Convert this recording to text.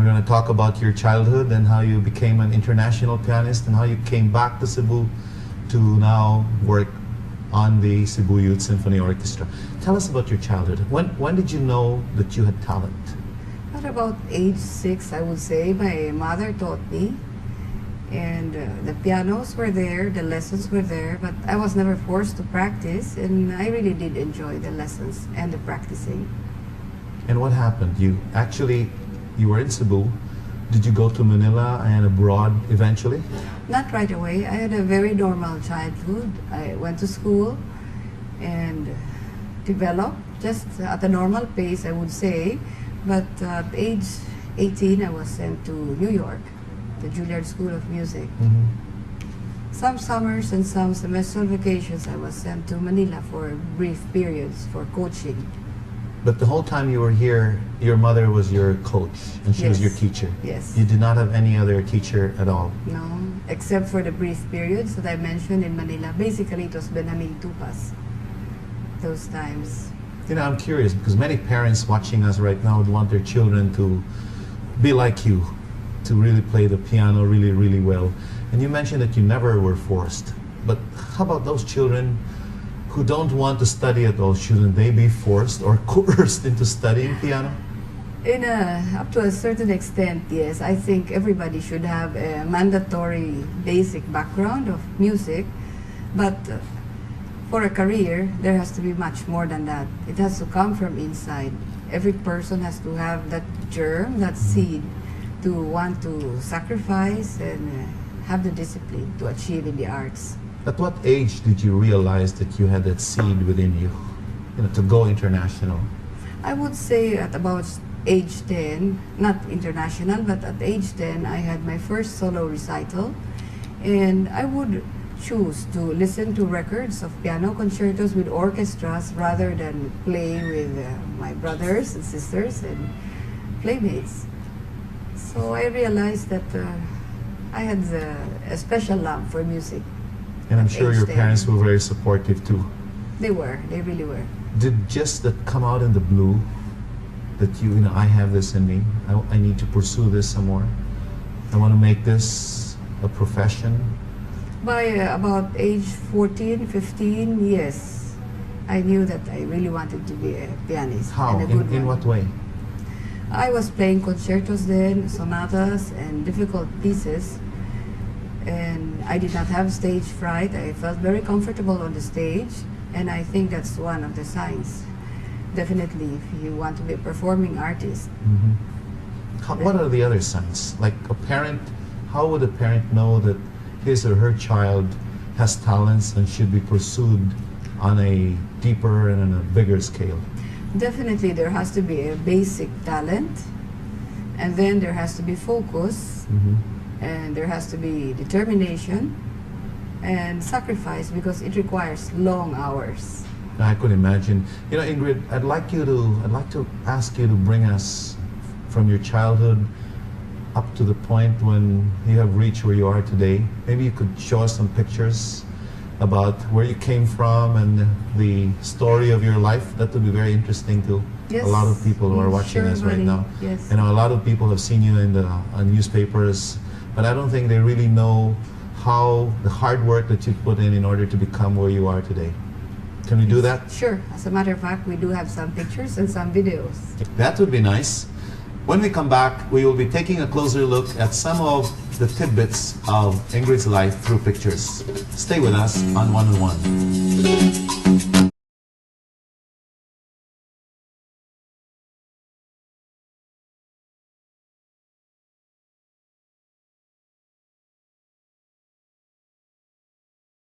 we're going to talk about your childhood and how you became an international pianist and how you came back to Cebu to now work on the Cebu Youth Symphony Orchestra. Tell us about your childhood. When did you know that you had talent? At about age 6, I would say, my mother taught me. And the pianos were there, the lessons were there, but I was never forced to practice, and I really did enjoy the lessons and the practicing. And what happened? You were in Cebu. Did you go to Manila and abroad eventually? Not right away. I had a very normal childhood. I went to school and developed just at a normal pace, I would say. But at age 18, I was sent to New York, the Juilliard School of Music. Mm-hmm. Some summers and some semester vacations, I was sent to Manila for brief periods for coaching. But the whole time you were here, your mother was your coach and she was your teacher. Yes. You did not have any other teacher at all? No, except for the brief periods that I mentioned in Manila. Basically, it was Benaming Tupas, those times. You know, I'm curious because many parents watching us right now would want their children to be like you, to really play the piano really, really well. And you mentioned that you never were forced. But how about those children who don't want to study at all? Shouldn't they be forced or coerced into studying piano? Up to a certain extent, yes. I think everybody should have a mandatory basic background of music. But for a career, there has to be much more than that. It has to come from inside. Every person has to have that germ, that seed, to want to sacrifice and have the discipline to achieve in the arts. At what age did you realize that you had that seed within you, to go international? I would say at about age 10, not international, but at age 10, I had my first solo recital, and I would choose to listen to records of piano concertos with orchestras rather than play with my brothers and sisters and playmates. So I realized that I had a special love for music. And I'm sure your parents were very supportive too. They really were. Did just that come out in the blue that I have this in me, I need to pursue this some more, I want to make this a profession? By about age 14, 15, yes, I knew that I really wanted to be a pianist. How? And a good In one. what way? I was playing concertos then, sonatas, and difficult pieces. And I did not have stage fright. I felt very comfortable on the stage. And I think that's one of the signs. Definitely, if you want to be a performing artist. Mm-hmm. What are the other signs? Like a parent, how would a parent know that his or her child has talents and should be pursued on a deeper and on a bigger scale? Definitely, there has to be a basic talent, and then there has to be focus, and there has to be determination and sacrifice because it requires long hours. I could imagine. Ingrid, I'd like to ask you to bring us from your childhood up to the point when you have reached where you are today. Maybe you could show us some pictures about where you came from and the story of your life. That would be very interesting to a lot of people who are watching us right now. Yes. A lot of people have seen you in the newspapers, but I don't think they really know how the hard work that you put in order to become where you are today. Can we do that? Sure. As a matter of fact, we do have some pictures and some videos. That would be nice. When we come back, we will be taking a closer look at some of the tidbits of Ingrid's life through pictures. Stay with us on 101.